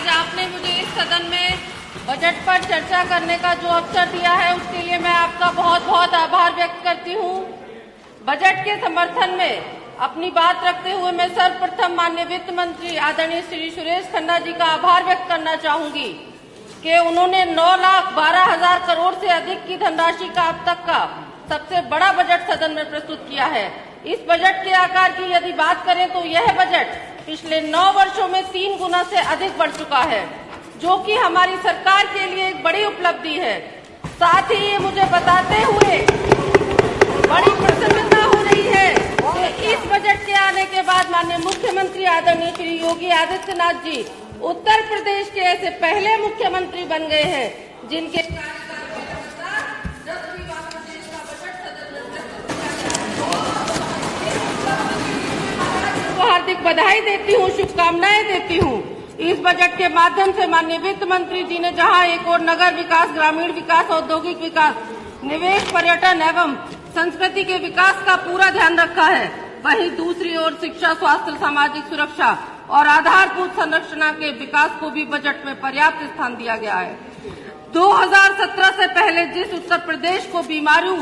आज आपने मुझे इस सदन में बजट पर चर्चा करने का जो अवसर दिया है उसके लिए मैं आपका बहुत बहुत आभार व्यक्त करती हूँ। बजट के समर्थन में अपनी बात रखते हुए मैं सर्वप्रथम माननीय वित्त मंत्री आदरणीय श्री सुरेश खन्ना जी का आभार व्यक्त करना चाहूंगी कि उन्होंने 9,12,000 करोड़ से अधिक की धनराशि का अब तक का सबसे बड़ा बजट सदन में प्रस्तुत किया है। इस बजट के आकार की यदि बात करें तो यह बजट पिछले 9 वर्षों में 3 गुना से अधिक बढ़ चुका है, जो कि हमारी सरकार के लिए एक बड़ी उपलब्धि है। साथ ही ये मुझे बताते हुए बड़ी प्रसन्नता हो रही है कि इस बजट के आने के बाद माननीय मुख्यमंत्री आदरणीय श्री योगी आदित्यनाथ जी उत्तर प्रदेश के ऐसे पहले मुख्यमंत्री बन गए हैं जिनके हार्दिक बधाई देती हूँ, शुभकामनाएं देती हूँ। इस बजट के माध्यम से माननीय वित्त मंत्री जी ने जहां एक और नगर विकास, ग्रामीण विकास, औद्योगिक विकास, निवेश, पर्यटन एवं संस्कृति के विकास का पूरा ध्यान रखा है, वहीं दूसरी ओर शिक्षा, स्वास्थ्य, सामाजिक सुरक्षा और आधारभूत संरचना के विकास को भी बजट में पर्याप्त स्थान दिया गया है। 2017 से पहले जिस उत्तर प्रदेश को बीमारू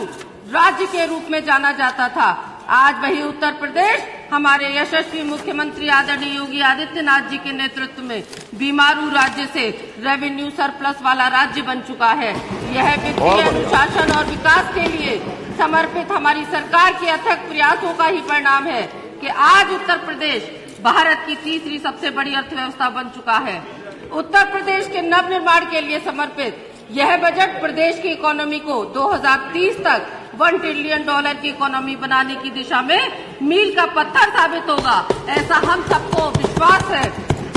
राज्य के रूप में जाना जाता था, आज वही उत्तर प्रदेश हमारे यशस्वी मुख्यमंत्री आदरणीय योगी आदित्यनाथ जी के नेतृत्व में बीमारू राज्य से रेवेन्यू सरप्लस वाला राज्य बन चुका है। यह वित्तीय अनुशासन और विकास के लिए समर्पित हमारी सरकार के अथक प्रयासों का ही परिणाम है कि आज उत्तर प्रदेश भारत की तीसरी सबसे बड़ी अर्थव्यवस्था बन चुका है। उत्तर प्रदेश के नवनिर्माण के लिए समर्पित यह बजट प्रदेश की इकोनॉमी को 2030 तक $1 ट्रिलियन की इकोनॉमी बनाने की दिशा में मील का पत्थर साबित होगा, ऐसा हम सबको विश्वास है।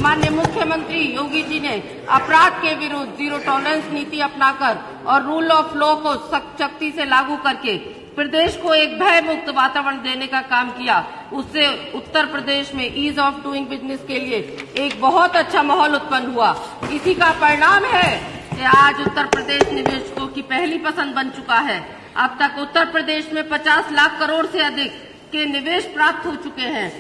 माननीय मुख्यमंत्री योगी जी ने अपराध के विरुद्ध जीरो टॉलरेंस नीति अपनाकर और रूल ऑफ लॉ को सख्ती से लागू करके प्रदेश को एक भय मुक्त वातावरण देने का काम किया। उससे उत्तर प्रदेश में ईज ऑफ डूइंग बिजनेस के लिए एक बहुत अच्छा माहौल उत्पन्न हुआ। इसी का परिणाम है कि आज उत्तर प्रदेश निवेशकों की पहली पसंद बन चुका है। अब तक उत्तर प्रदेश में 50 लाख करोड़ से अधिक के निवेश प्राप्त हो चुके हैं,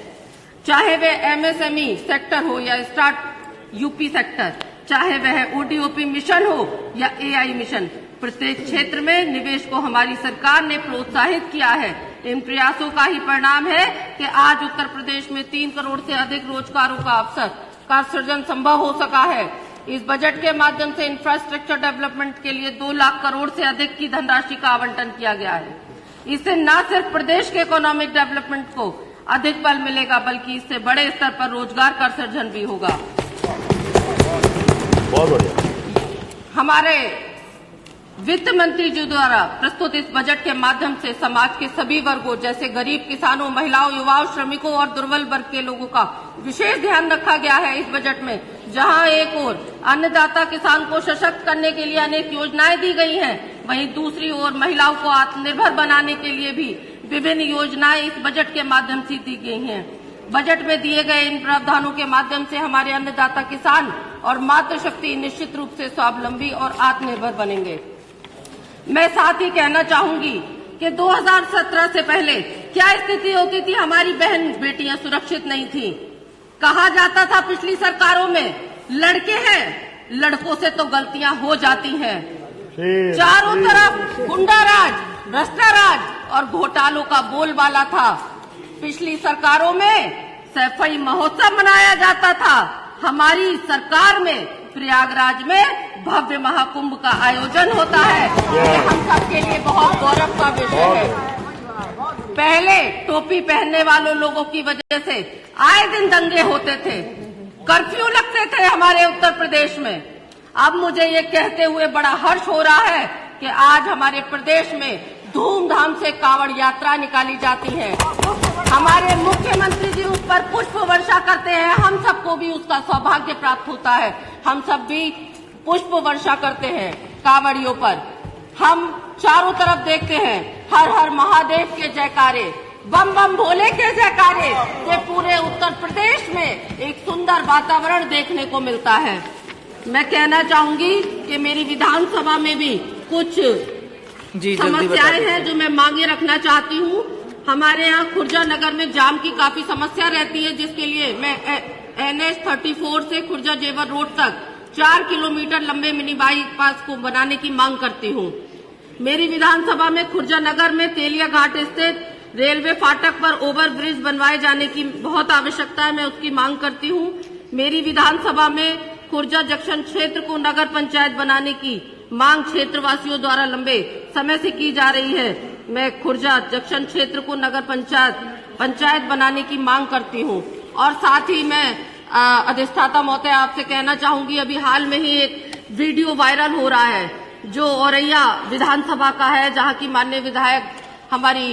चाहे वे एमएसएमई सेक्टर हो या स्टार्ट यूपी सेक्टर, चाहे वह ओडीओपी मिशन हो या एआई मिशन। प्रत्येक क्षेत्र में निवेश को हमारी सरकार ने प्रोत्साहित किया है। इन प्रयासों का ही परिणाम है कि आज उत्तर प्रदेश में 3 करोड़ से अधिक रोजगारों का अवसर का सृजन संभव हो सका है। इस बजट के माध्यम से इंफ्रास्ट्रक्चर डेवलपमेंट के लिए 2 लाख करोड़ से अधिक की धनराशि का आवंटन किया गया है। इससे न सिर्फ प्रदेश के इकोनॉमिक डेवलपमेंट को अधिक बल मिलेगा, बल्कि इससे बड़े स्तर पर रोजगार का सृजन भी होगा। बहुत बढ़िया। हमारे वित्त मंत्री जी द्वारा प्रस्तुत इस बजट के माध्यम से समाज के सभी वर्गों जैसे गरीब, किसानों, महिलाओं, युवाओं, श्रमिकों और दुर्बल वर्ग के लोगों का विशेष ध्यान रखा गया है। इस बजट में जहां एक ओर अन्नदाता किसान को सशक्त करने के लिए अनेक योजनाएं दी गई हैं, वहीं दूसरी ओर महिलाओं को आत्मनिर्भर बनाने के लिए भी विभिन्न योजनाएं इस बजट के माध्यम से दी गई हैं। बजट में दिए गए इन प्रावधानों के माध्यम से हमारे अन्नदाता किसान और मातृशक्ति निश्चित रूप से स्वावलंबी और आत्मनिर्भर बनेंगे। मैं साथ ही कहना चाहूंगी कि 2017 से पहले क्या स्थिति होती थी, हमारी बहन बेटियां सुरक्षित नहीं थी। कहा जाता था पिछली सरकारों में लड़के हैं, लड़कों से तो गलतियां हो जाती हैं। चारों तरफ गुंडाराज, भ्रष्टाराज और घोटालों का बोलबाला था। पिछली सरकारों में सफाई महोत्सव मनाया जाता था। हमारी सरकार में प्रयागराज में भव्य महाकुंभ का आयोजन होता है। ये हम सबके लिए बहुत गौरव का विषय है। पहले टोपी पहनने वालों लोगों की वजह से आए दिन दंगे होते थे, कर्फ्यू लगते थे हमारे उत्तर प्रदेश में। अब मुझे ये कहते हुए बड़ा हर्ष हो रहा है कि आज हमारे प्रदेश में धूमधाम से कांवड़ यात्रा निकाली जाती है। हमारे मुख्यमंत्री जी उस पर पुष्प वर्षा करते हैं, हम सबको भी उसका सौभाग्य प्राप्त होता है। हम सब भी पुष्प वर्षा करते हैं कांवड़ियों पर। हम चारों तरफ देखते हैं हर हर महादेव के जयकारे, बम बम भोले के जयकारे से पूरे उत्तर प्रदेश में एक सुंदर वातावरण देखने को मिलता है। मैं कहना चाहूंगी कि मेरी विधानसभा में भी कुछ समस्याएं हैं जो मैं मांगे रखना चाहती हूँ। हमारे यहाँ खुर्जा नगर में जाम की काफी समस्या रहती है, जिसके लिए मैं NH 34 से खुर्जा जेवर रोड तक 4 किलोमीटर लंबे मिनी बाईपास को बनाने की मांग करती हूँ। मेरी विधानसभा में खुर्जा नगर में तेलिया घाट स्थित रेलवे फाटक पर ओवर ब्रिज बनवाए जाने की बहुत आवश्यकता है, मैं उसकी मांग करती हूँ। मेरी विधानसभा में खुर्जा जंक्शन क्षेत्र को नगर पंचायत बनाने की मांग क्षेत्रवासियों द्वारा लंबे समय से की जा रही है। मैं खुर्जा जंक्शन क्षेत्र को नगर पंचायत बनाने की मांग करती हूँ। और साथ ही मैं अधिष्ठाता महोदय आपसे कहना चाहूंगी, अभी हाल में ही एक वीडियो वायरल हो रहा है जो औरैया विधानसभा का है, जहां की माननीय विधायक हमारी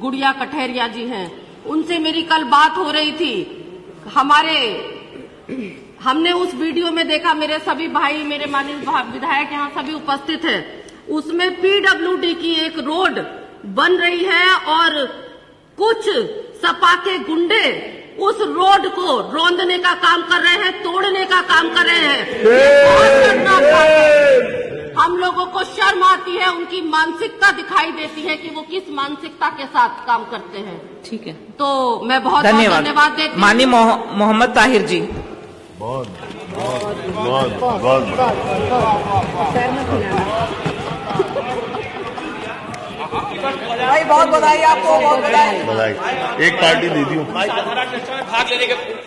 गुड़िया कठेरिया जी हैं। उनसे मेरी कल बात हो रही थी। हमने उस वीडियो में देखा, मेरे सभी भाई, मेरे माननीय विधायक यहाँ सभी उपस्थित हैं, उसमें PWD की एक रोड बन रही है और कुछ सपा के गुंडे उस रोड को रौंदने का काम कर रहे हैं, तोड़ने का काम कर रहे हैं। बहुत खतरनाक बात है। हम लोगों को शर्म आती है, उनकी मानसिकता दिखाई देती है कि वो किस मानसिकता के साथ काम करते हैं। ठीक है, तो मैं बहुत धन्यवाद देती हूँ। माननीय मोहम्मद ताहिर जी। बहुत भाई बहुत बधाई आपको, बहुत बधाई। एक पार्टी दे दी हूँ। भाग लेने के